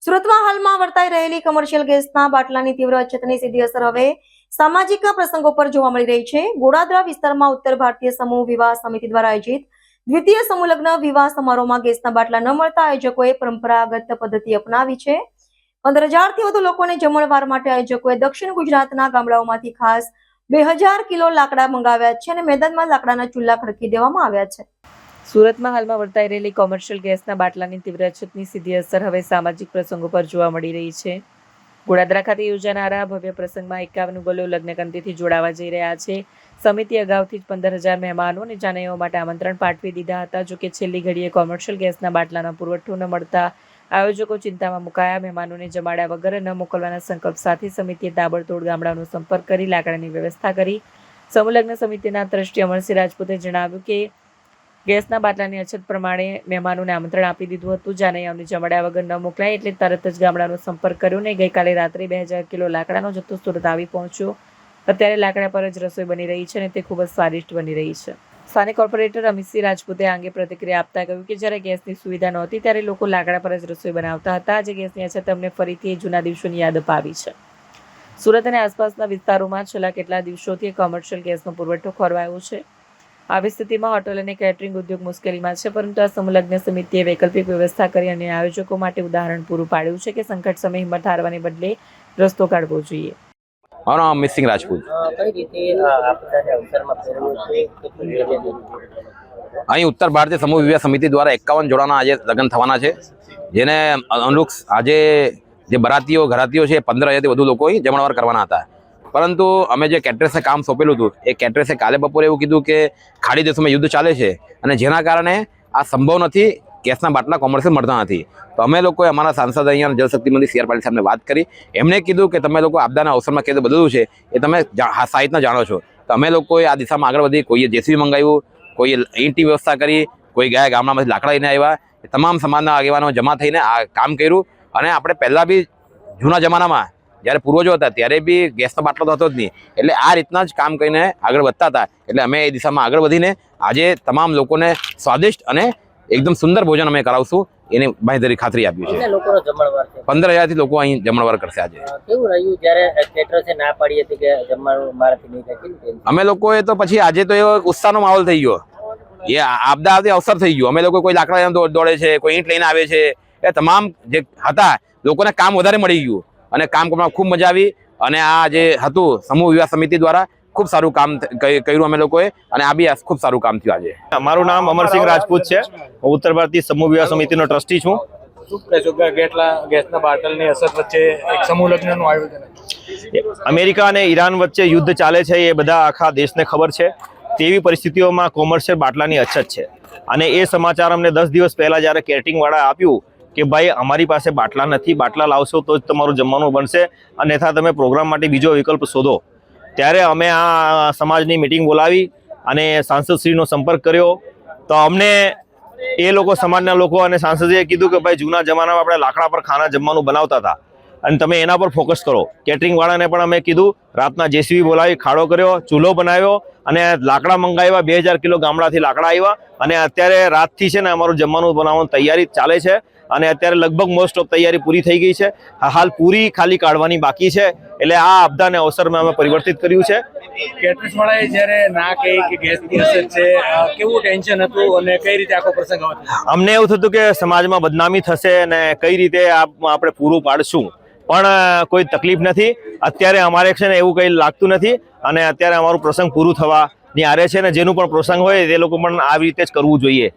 સુરતમાં હાલમાં વર્તાઈ રહેલી કમર્શિયલ ગેસના બાટલાની તીવ્ર અછતની સીધી અસર હવે સામાજિક પ્રસંગો પર જોવા મળી રહી છે। ગોડાદરા વિસ્તારમાં ઉત્તર ભારતીય સમૂહ વિવાહ સમિતિ દ્વારા આયોજિત દ્વિતીય સમૂહ લગ્ન વિવાહ સમારોહમાં ગેસના બાટલા ન મળતા આયોજકોએ પરંપરાગત પદ્ધતિ અપનાવી છે। 15,000થી વધુ લોકોને જમણવાર માટે આયોજકોએ દક્ષિણ ગુજરાતના ગામડાઓમાંથી ખાસ 2,000 કિલો લાકડા મંગાવ્યા છે અને મેદાનમાં લાકડાના ચૂલા ખડકી દેવામાં આવ્યા છે। સુરતમાં હાલમાં વર્તાઈ રહેલી કોમર્શિયલ ગેસના બાટલાની તીવ્ર અછતની સીધી અસર હવે સામાજિક પ્રસંગો પર જોવા મળી રહી છે। ગોડાદરા ખાતે યોજાનારા ભવ્ય પ્રસંગમાં 51 ગોલો લગ્નકંતીથી જોડાવા જઈ રહ્યા છે। સમિતિ અગાઉથી જ 15,000 મહેમાનો અને જાનૈયાઓ માટે આમંત્રણ પાઠવી દીધા હતા। જોકે છેલ્લી ઘડીએ કોમર્શિયલ ગેસના બાટલાનો પુરવઠો ન મળતા આયોજકો ચિંતામાં મુકાયા। મહેમાનોને જમાડ્યા વગર ન મોકલવાના સંકલ્પ સાથે સમિતિએ તાબડતોડ ગામડાનો સંપર્ક કરી લાકડાની વ્યવસ્થા કરી। સમૂહ લગ્ન સમિતિના ટ્રસ્ટી અમરસિંહ રાજપૂતે જણાવ્યું કે ગેસના બાટલાની અછત પ્રમાણે મહેમાનોને આમંત્રણ આપી દીધું હતું। જાનૈયાઓને જમાડ્યા વગર ન મોકલાય એટલે તરત જ ગામડાનો સંપર્ક કર્યો ને ગઈકાલે રાત્રે 2,000 કિલો લાકડાનો જથ્થો સુરત આવી પહોંચ્યો। અત્યારે લાકડા પર જ રસોઈ બની રહી છે અને તે ખૂબ જ સ્વાદિષ્ટ બની રહી છે। સ્થાનિક કોર્પોરેટર અમિતસિંહ રાજપૂતે આ અંગે પ્રતિક્રિયા આપતા કહ્યું કે જ્યારે ગેસની સુવિધા નહોતી ત્યારે લોકો લાકડા પર જ રસોઈ બનાવતા હતા। આજે ગેસની અછત અમને ફરીથી જૂના દિવસોની યાદ અપાવી છે। સુરત અને આસપાસના વિસ્તારોમાં છેલ્લા કેટલા દિવસોથી કોમર્શિયલ ગેસનો પુરવઠો ખોરવાયો છે। આવી સ્થિતિમાં હોટલ અને કેટરિંગ ઉદ્યોગ મુશ્કેલીમાં છે, પરંતુ આ સમૂહ લગ્ન સમિતિએ વૈકલ્પિક વ્યવસ્થા કરી અને આયોજકો માટે ઉદાહરણ પૂરું પાડ્યું છે કે સંકટ સમયે હિંમત હારવાને બદલે રસ્તો કાઢવો જોઈએ। મારું નામ અમિત સિંહ રાજપૂત। અહીં ઉત્તર ભારતીય સમૂહ વિવાહ સમિતિ દ્વારા 51 જોડાના આજે લગ્ન થવાના છે, જેને અનુરૂપ આજે જે બરાતીઓ ઘરાતીઓ છે 15,000થી વધુ લોકો જમણવાર કરવાના હતા। પરંતુ અમે જે કેટરેસે કામ સોંપેલું હતું એ કેટરેસે કાલે બપોરે એવું કીધું કે ખાડી દેશોમાં યુદ્ધ ચાલે છે અને જેના કારણે આ સંભવ નથી, ગેસના બાટલા કોમર્શિયલ મળતા નથી। તો અમે લોકોએ અમારા સાંસદ અહીંયા જલશક્તિ મંત્રી સી આર પાટીલ સાહેબને વાત કરી। એમણે કીધું કે તમે લોકો આપદાના અવસરમાં કેવી રીતે બદલવું છે એ તમે સાહિત્યના જાણો છો। તો અમે લોકોએ આ દિશામાં આગળ વધી, કોઈએ જેસીબી મંગાવ્યું, કોઈએ ઈંટની વ્યવસ્થા કરી, કોઈ ગયા ગામડામાંથી લાકડા લઈને આવ્યા। તમામ સમાજના આગેવાનો જમા થઈને આ કામ કર્યું। અને આપણે પહેલાં બી જૂના જમાનામાં જ્યારે પૂર્વજો હતા ત્યારે બી ગેસનો બાટલો તો હતો જ નહીં, એટલે આ રીતના જ કામ કરીને આગળ વધતા હતા। એટલે અમે એ દિશામાં આગળ વધીને આજે તમામ લોકોને સ્વાદિષ્ટ અને એકદમ સુંદર ભોજન અમે કરાવશું એની બાંહેધરી ખાતરી આપી છે। 15,000થી લોકો અહીં જમણવાર કરશે। આજે કેવું રહ્યું જ્યારે કેટરસે ના પાડી હતી કે જમવાનું મારાથી નહીં થાય? અમે લોકોએ તો પછી આજે તો એવો ઉત્સાહનો માહોલ થઈ ગયો, એ આપદા આવતી અવસર થઈ ગયો। અમે લોકો કોઈ લાકડા દોડે છે, કોઈ ઈંટ લઈને આવે છે, એ તમામ જે હતા લોકોને કામ વધારે મળી ગયું અને કામ કરવામાં ખૂબ મજા આવી। અને આ જે હતું સમૂહ વિવાહ સમિતિ દ્વારા ખૂબ સારું કામ કર્યું અમે લોકોએ અને આ બી ખૂબ સારું કામ થયું। આજે મારું નામ અમરસિંહ રાજપૂત છે, હું ઉત્તર ભારતીય સમૂહ વિવાહ સમિતિનો ટ્રસ્ટી છું। ગેસના બાટલની અસર વચ્ચે એક સમૂહ લગ્નનું આયોજન અમેરિકા અને ઈરાન વચ્ચે યુદ્ધ ચાલે છે એ બધા આખા દેશને ખબર છે। તેવી પરિસ્થિતિઓમાં કોમર્શિયલ બાટલાની અછત છે અને એ સમાચાર અમને 10 દિવસ પહેલા જ્યારે કેટરિંગવાળા આપ્યું કે ભાઈ અમારી પાસે બાટલા નથી, બાટલા લાવશો તો જ તમારું જમવાનું બનશે, અન્યથા તમે પ્રોગ્રામ માટે બીજો વિકલ્પ શોધો। ત્યારે અમે આ સમાજની મિટિંગ બોલાવી અને સાંસદશ્રીનો સંપર્ક કર્યો તો અમને એ લોકો, સમાજના લોકો અને સાંસદે કીધું કે ભાઈ જૂના જમાનામાં આપણે લાકડા પર ખાના જમવાનું બનાવતા હતા અને તમે એના પર ફોકસ કરો। કેટરિંગવાળાને પણ અમે કીધું, રાતના જેસીબી બોલાવી ખાડો કર્યો, ચૂલો બનાવ્યો અને લાકડા મંગાવ્યા। 2,000 કિલો ગામડાથી લાકડા આવ્યા અને અત્યારે રાતથી છે ને અમારું જમવાનું બનાવવાની તૈયારી ચાલે છે અને અત્યારે લગભગ મોસ્ટ ઓફ તૈયારી પૂરી થઈ ગઈ છે। હાલ પૂરી ખાલી કાઢવાની બાકી છે, એટલે આ આપદાને અવસરમાં અમે પરિવર્તિત કર્યું છે। કેટરસવાળાએ જ્યારે ના કહી કે ગેસની અસર છે, કેવું ટેન્શન હતું અને કઈ રીતે આખો પ્રસંગ હતો? અમને એવું થતું કે સમાજમાં બદનામી થશે અને કઈ રીતે આપણે પૂરું પાડશું, પણ કોઈ તકલીફ નથી। અત્યારે અમારે છે ને એવું કંઈ લાગતું નથી અને અત્યારે અમારું પ્રસંગ પૂરું થવાની આરે છે ને જેનું પણ પ્રસંગ હોય એ લોકો પણ આવી રીતે જ કરવું જોઈએ।